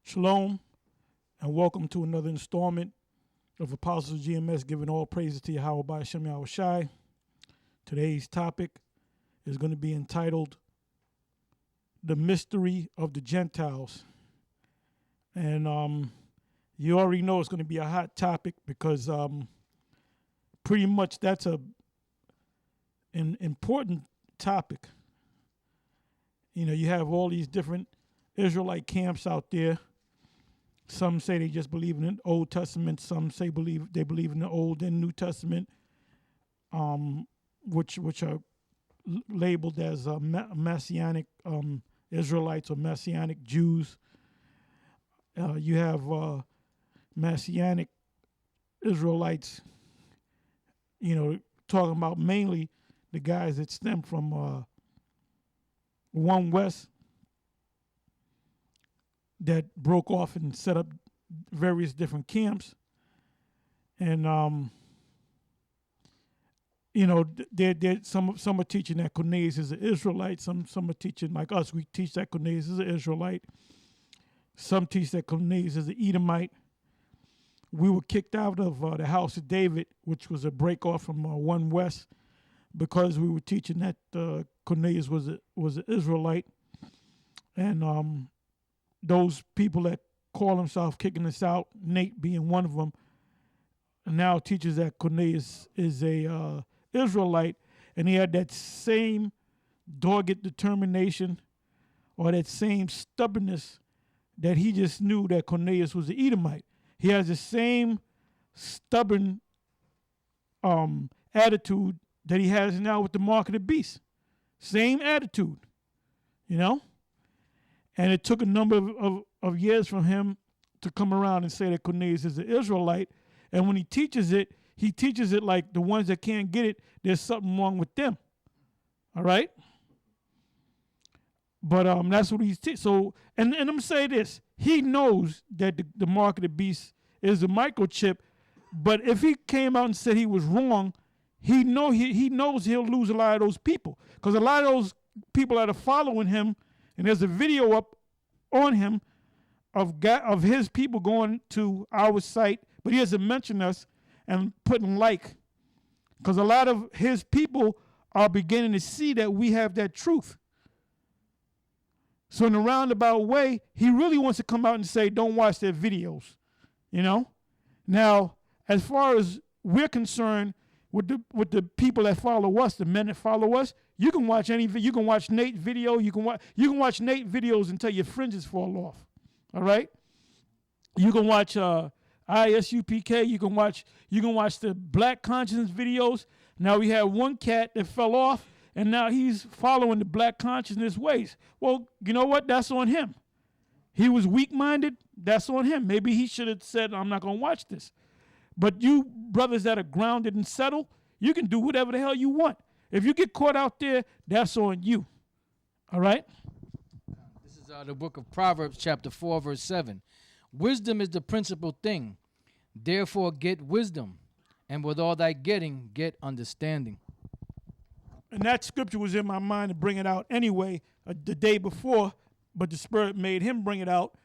Shalom, and welcome to another installment of Apostles GMS, giving all praises to Yahweh by Hashem Yahweh Shai. Today's topic is going to be entitled The Mystery of the Gentiles. And you already know it's going to be a hot topic because pretty much that's an important topic. You know, you have all these different Israelite camps out there. Some say they just believe in the Old Testament. Some say they believe in the Old and New Testament, which are labeled as Messianic Israelites or Messianic Jews. You have Messianic Israelites, you know, talking about mainly the guys that stem from One West, that broke off and set up various different camps. And, you know, some are teaching that Cornelius is an Israelite. Some are teaching, like us, we teach that Cornelius is an Israelite. Some teach that Cornelius is an Edomite. We were kicked out of the house of David, which was a break off from One West, because we were teaching that Cornelius was an Israelite. And those people that call themselves kicking us out, Nate being one of them, now teaches that Cornelius is a Israelite, and he had that same dogged determination or that same stubbornness that he just knew that Cornelius was an Edomite. He has the same stubborn attitude that he has now with the mark of the beast. Same attitude, you know? And it took a number of years for him to come around and say that Cornelius is an Israelite. And when he teaches it like the ones that can't get it, there's something wrong with them. All right? But that's what he's teaching. So, and I'm going to say this. He knows that the mark of the beast is a microchip. But if he came out and said he was wrong, he knows he'll lose a lot of those people. Because a lot of those people that are following him, and there's a video up on him of his people going to our site, but he hasn't mentioned us and putting like, because a lot of his people are beginning to see that we have that truth. So in a roundabout way, he really wants to come out and say, don't watch their videos, you know? Now, as far as we're concerned, with the people that follow us, the men that follow us, you can watch you can watch Nate video, you can watch Nate videos until your fringes fall off. All right? You can watch ISUPK, you can watch the Black Conscience videos. Now we have one cat that fell off and now he's following the Black Consciousness ways. Well, you know what? That's on him. He was weak-minded, that's on him. Maybe he should have said, I'm not going to watch this. But you brothers that are grounded and settled, you can do whatever the hell you want. If you get caught out there, that's on you. All right? This is the book of Proverbs, chapter 4, verse 7. Wisdom is the principal thing. Therefore get wisdom, and with all thy getting, get understanding. And that scripture was in my mind to bring it out anyway the day before, but the Spirit made him bring it out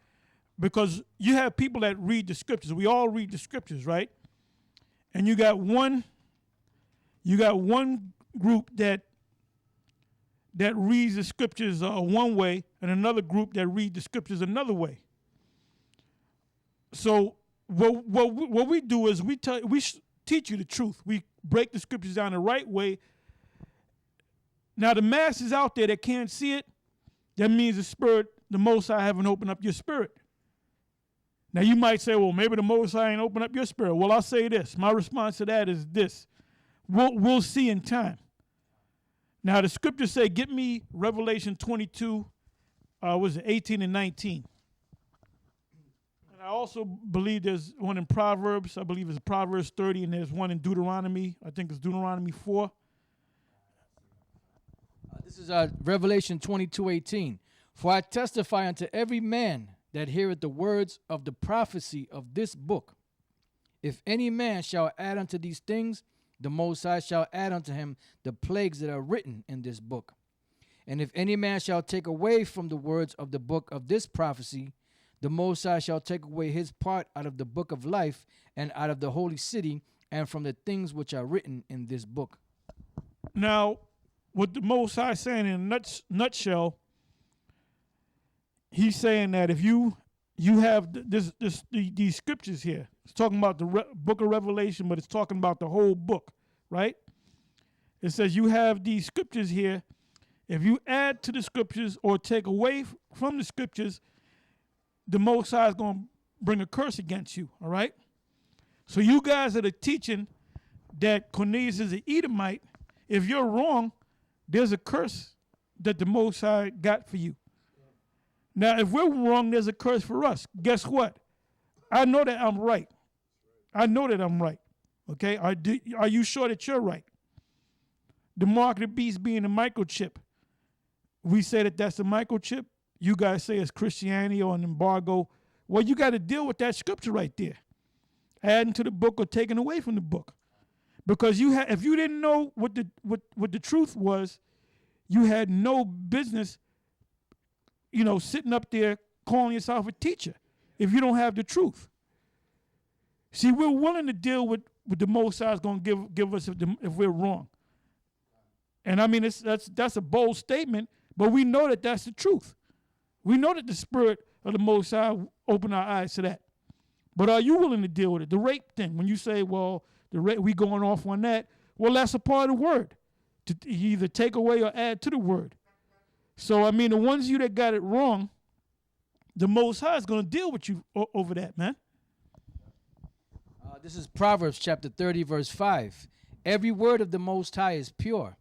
because you have people that read the scriptures. We all read the scriptures, right? And you got one group that reads the scriptures one way, and another group that read the scriptures another way. So what we do is we teach you the truth. We break the scriptures down the right way. Now the masses out there that can't see it, that means the Spirit, the Most High haven't opened up your spirit. Now you might say, well, maybe the Most High ain't opened up your spirit. Well, I'll say this. My response to that is this. We'll see in time. Now the scriptures say, get me Revelation 22, 18 and 19. And I also believe there's one in Proverbs. I believe it's Proverbs 30, and there's one in Deuteronomy. I think it's Deuteronomy 4. This is Revelation 22:18. For I testify unto every man that heareth the words of the prophecy of this book. If any man shall add unto these things, the Most High shall add unto him the plagues that are written in this book. And if any man shall take away from the words of the book of this prophecy, the Most High shall take away his part out of the book of life and out of the holy city and from the things which are written in this book. Now, what the Most High saying in a nutshell, he's saying that if you have these scriptures here, it's talking about the book of Revelation, but it's talking about the whole book, right? It says you have these scriptures here. If you add to the scriptures or take away from the scriptures, the Most High is going to bring a curse against you, all right? So you guys that are teaching that Cornelius is an Edomite, if you're wrong, there's a curse that the Most High got for you. Now, if we're wrong, there's a curse for us. Guess what? I know that I'm right. I know that I'm right. Okay? Are you sure that you're right? The mark of the beast being a microchip. We say that that's a microchip. You guys say it's Christianity or an embargo. Well, you got to deal with that scripture right there. Adding to the book or taking away from the book. Because if you didn't know what the truth was, you had no business, sitting up there calling yourself a teacher if you don't have the truth. See, we're willing to deal with the Most High is going to give us if we're wrong. And I mean, that's a bold statement, but we know that that's the truth. We know that the Spirit of the Most High opened our eyes to that. But are you willing to deal with it? The rape thing, when you say, well, the rape, we going off on that, well, that's a part of the word, to either take away or add to the word. So, I mean, the ones of you that got it wrong, the Most High is going to deal with you over that, man. This is Proverbs chapter 30, verse 5. Every word of the Most High is pure.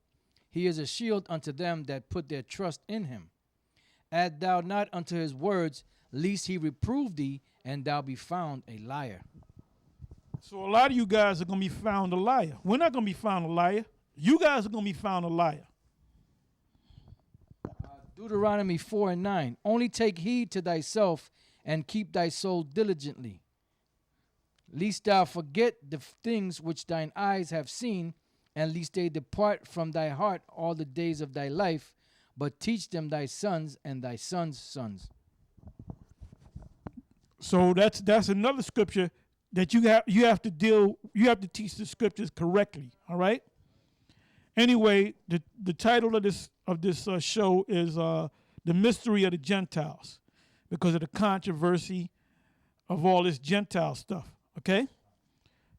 He is a shield unto them that put their trust in him. Add thou not unto his words, lest he reprove thee, and thou be found a liar. So a lot of you guys are going to be found a liar. We're not going to be found a liar. You guys are going to be found a liar. Deuteronomy 4 and 9. Only take heed to thyself and keep thy soul diligently, lest thou forget the things which thine eyes have seen, and lest they depart from thy heart all the days of thy life, but teach them thy sons and thy sons' sons. So that's another scripture that you have to teach the scriptures correctly. All right. Anyway, the title of this show is The Mystery of the Gentiles, because of the controversy of all this Gentile stuff. Okay.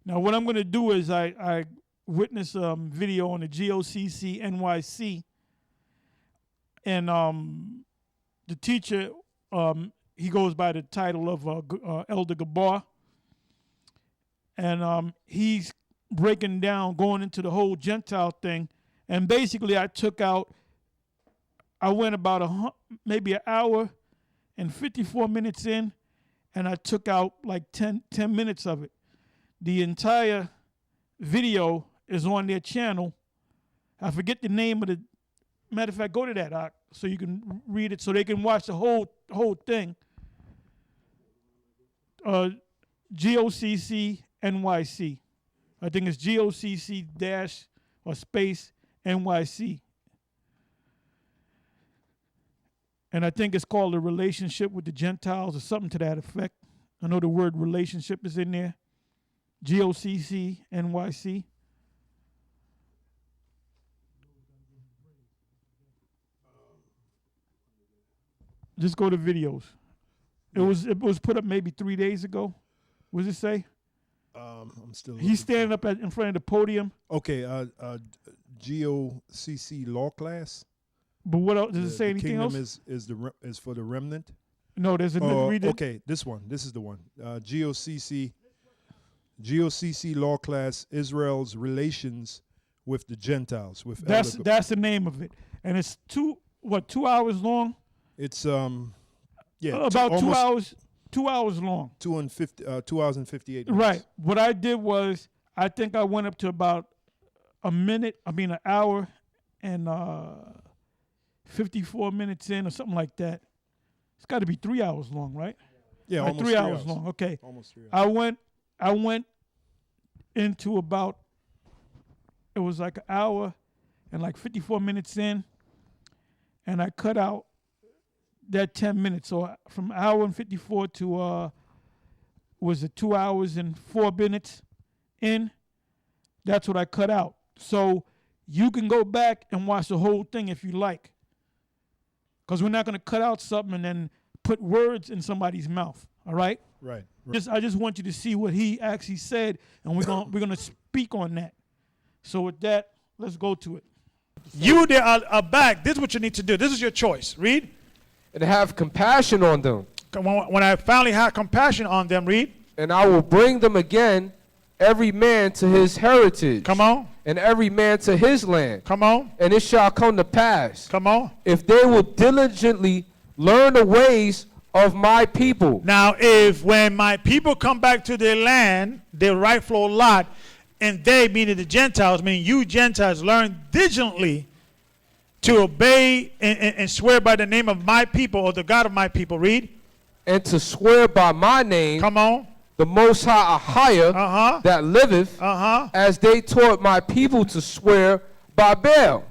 Now what I'm going to do is I witnessed a video on the GOCC NYC, and the teacher he goes by the title of Elder Gabar, and he's breaking down, going into the whole Gentile thing, and basically I went about maybe an hour and 54 minutes in, and I took out like 10 minutes of it. The entire video is on their channel. I forget the name of the, matter of fact, go to that so you can read it, so they can watch the whole thing. GOCC NYC. I think it's GOCC dash or space NYC. And I think it's called A Relationship with the Gentiles or something to that effect. I know the word relationship is in there. GOCC NYC. Just go to videos. It was put up maybe 3 days ago. What does it say? I'm still. He's standing up in front of the podium. Okay, GOCC law class. But what else? Does it say anything else? Is for the remnant. No, there's a read it. Okay, this one. This is the one. GOCC law class, Israel's relations with the Gentiles. That's the name of it, and it's 2 hours long. It's about 2 hours. 2 hours long. 2 hours and 58 minutes. Right. What I did was, I think I went up to about an hour and 54 minutes in or something like that. It's got to be 3 hours long, right? Yeah, like almost 3 hours long. Okay. Almost 3 hours. I went into about, it was like an hour and like 54 minutes in, and I cut out that 10 minutes. So from hour and 54 to was it 2 hours and 4 minutes in? That's what I cut out. So you can go back and watch the whole thing if you like, because we're not going to cut out something and then put words in somebody's mouth. All right. Right. I just want you to see what he actually said, and we're gonna speak on that. So with that, let's go to it. You that are back, this is what you need to do. This is your choice. Read. And have compassion on them. When I finally have compassion on them, read. And I will bring them again, every man to his heritage. Come on. And every man to his land. Come on. And it shall come to pass. Come on. If they will diligently learn the ways of my people. Now, if when my people come back to their land, their rightful lot, and they, meaning the Gentiles, meaning you Gentiles, learn diligently to obey and swear by the name of my people or the God of my people. Read. And to swear by my name. Come on. The Most High that liveth, as they taught my people to swear by Baal.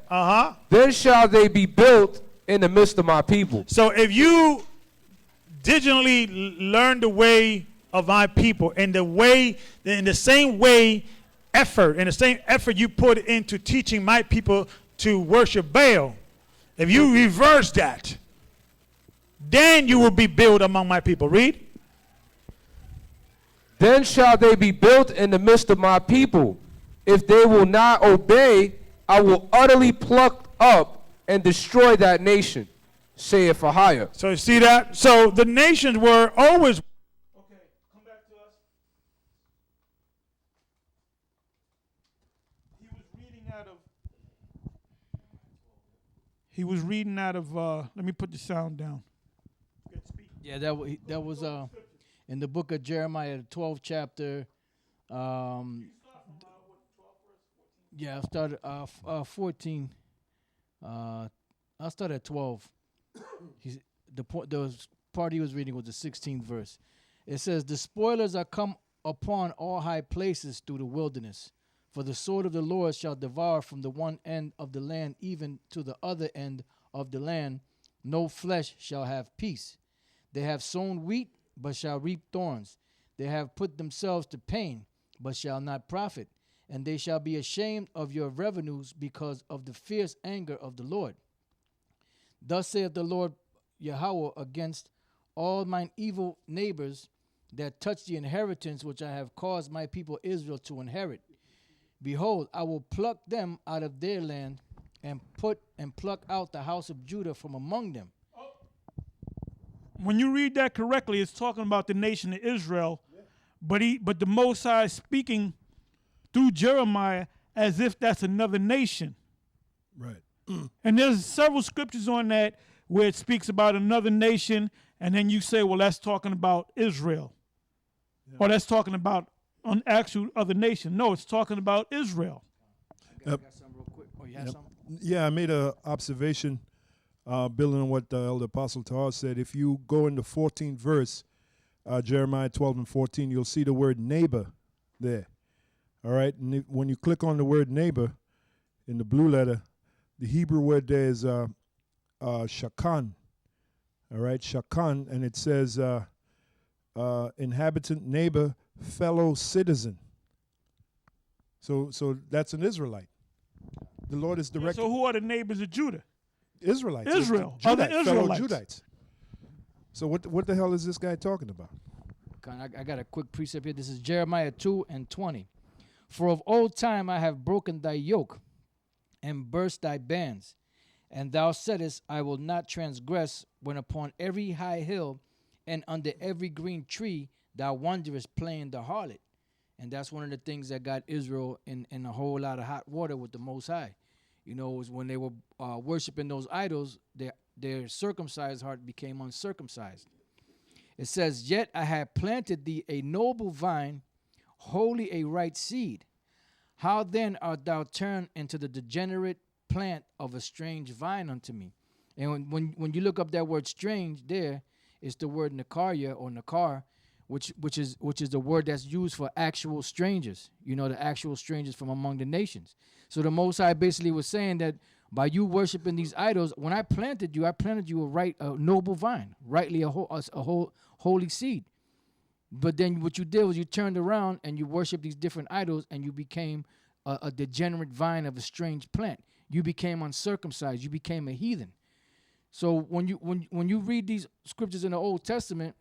Then shall they be built in the midst of my people. So if you diligently learn the way of my people, in the same effort you put into teaching my people to worship Baal, if you reverse that, then you will be built among my people. Read. Then shall they be built in the midst of my people. If they will not obey, I will utterly pluck up and destroy that nation, saith Ahijah. So you see that? So the nations were always. Okay, come back to us. He was reading out of. Let me put the sound down. Yeah, that was in the book of Jeremiah, the 12th chapter. Yeah, I started 14. I'll start at 12. The part he was reading was the 16th verse. It says, "The spoilers are come upon all high places through the wilderness. For the sword of the Lord shall devour from the one end of the land even to the other end of the land. No flesh shall have peace. They have sown wheat, but shall reap thorns. They have put themselves to pain, but shall not profit. And they shall be ashamed of your revenues because of the fierce anger of the Lord. Thus saith the Lord Yahweh against all mine evil neighbors that touch the inheritance which I have caused my people Israel to inherit. Behold, I will pluck them out of their land and pluck out the house of Judah from among them." When you read that correctly, it's talking about the nation of Israel, but the Most High is speaking through Jeremiah as if that's another nation. Right. And there's several scriptures on that where it speaks about another nation, and then you say, well, that's talking about Israel. Yeah. Or that's talking about an actual other nation. No, it's talking about Israel. I got something real quick. Oh, you have something? Yeah, I made an observation, building on what the Elder Apostle Tahar said. If you go in the 14th verse, Jeremiah 12 and 14, you'll see the word neighbor there. All right, and when you click on the word neighbor in the blue letter, the Hebrew word there is shakan. All right, shakan, and it says inhabitant, neighbor, fellow citizen. So that's an Israelite. The Lord is directing. So who are the neighbors of Judah? Israelites. Israel. Judites, Other Israelites. fellow Judites. So what the hell is this guy talking about? I got a quick precept here. This is Jeremiah 2 and 20. "For of old time I have broken thy yoke and burst thy bands. And thou saidest, I will not transgress, when upon every high hill and under every green tree thou wanderest playing the harlot." And that's one of the things that got Israel in a whole lot of hot water with the Most High. You know, it was when they were worshiping those idols, their circumcised heart became uncircumcised. It says, "Yet I have planted thee a noble vine, wholly a right seed. How then art thou turned into the degenerate plant of a strange vine unto me?" And when you look up that word "strange" there, it's the word Nakaria or Nakar, which is the word that's used for actual strangers. You know, the actual strangers from among the nations. So the Most High basically was saying that By you worshiping these idols, when I planted you a noble vine, rightly a whole holy seed. But then what you did was you turned around and you worshiped these different idols, and you became a degenerate vine of a strange plant. You became uncircumcised. You became a heathen. So when you read these scriptures in the Old Testament,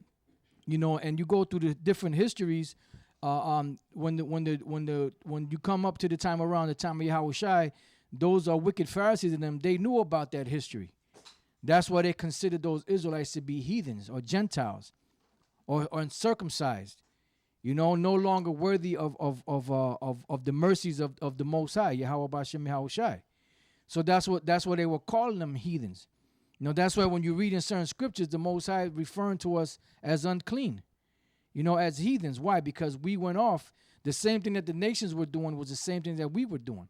and you go through the different histories, when you come up to the time around the time of Yahushua, those are wicked Pharisees and them. They knew about that history. That's why they considered those Israelites to be heathens or Gentiles or uncircumcised. No longer worthy of the mercies of the Most High, Yahweh Bashem Yahushua. So that's what they were calling them, heathens. That's why when you read in certain scriptures, the Most High referring to us as unclean, as heathens. Why? Because we went off. The same thing that the nations were doing was the same thing that we were doing.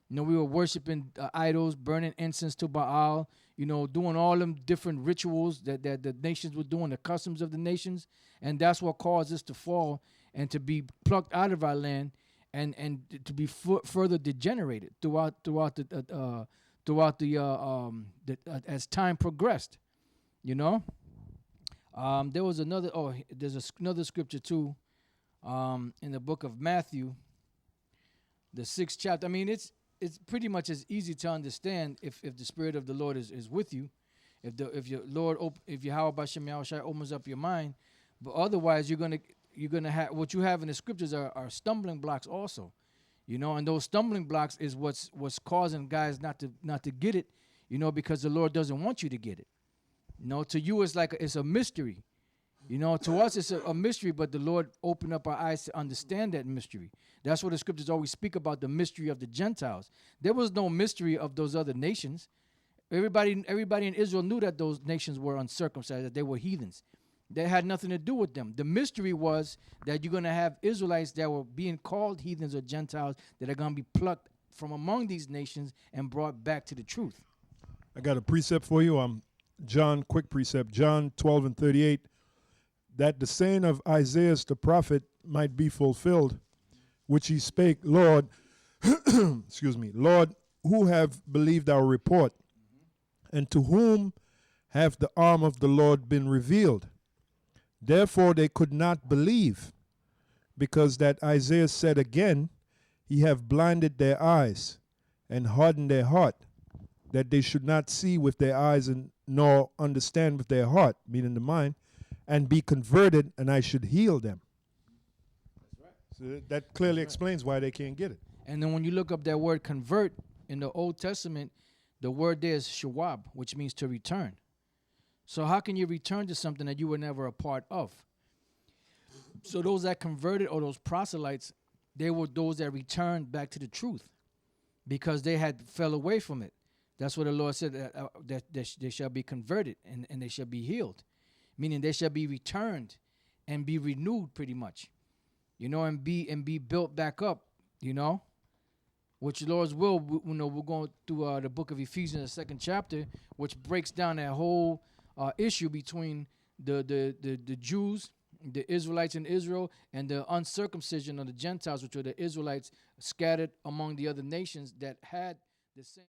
We were worshiping idols, burning incense to Baal, doing all them different rituals that the nations were doing, the customs of the nations. And that's what caused us to fall and to be plucked out of our land and to be further degenerated throughout as time progressed. There was there's another scripture too, in the book of Matthew, the 6th chapter. I mean, it's pretty much as easy to understand if the Spirit of the Lord is with you, if Yahweh Bashem Yahushua opens up your mind. But otherwise, you're gonna have what you have in the scriptures are stumbling blocks also, and those stumbling blocks is what's causing guys not to get it, because the Lord doesn't want you to get it. To you it's a mystery. To us it's a mystery, but the Lord opened up our eyes to understand that mystery. That's what the scriptures always speak about, the mystery of the Gentiles. There was no mystery of those other nations. Everybody in Israel knew that those nations were uncircumcised, that they were heathens. That had nothing to do with them. The mystery was that you're going to have Israelites that were being called heathens or Gentiles that are going to be plucked from among these nations and brought back to the truth. I got a precept for you. Quick precept, John 12:38, that the saying of Isaiah the prophet might be fulfilled, which he spake, Lord, excuse me, Lord, who have believed our report, and to whom hath the arm of the Lord been revealed? Therefore they could not believe, because that Isaiah said again, he have blinded their eyes and hardened their heart, that they should not see with their eyes and nor understand with their heart, meaning the mind, and be converted, and I should heal them. That's right. So that clearly explains why they can't get it. And then when you look up that word convert in the Old Testament, the word there is shawab, which means to return. So how can you return to something that you were never a part of? So those that converted, or those proselytes, they were those that returned back to the truth because they had fell away from it. That's what the Lord said, that they shall be converted and they shall be healed, meaning they shall be returned and be renewed pretty much, and be built back up, which the Lord's will. We're going through the book of Ephesians, the 2nd chapter, which breaks down that whole issue between the Jews, the Israelites in Israel, and the uncircumcision of the Gentiles, which were the Israelites scattered among the other nations that had the same.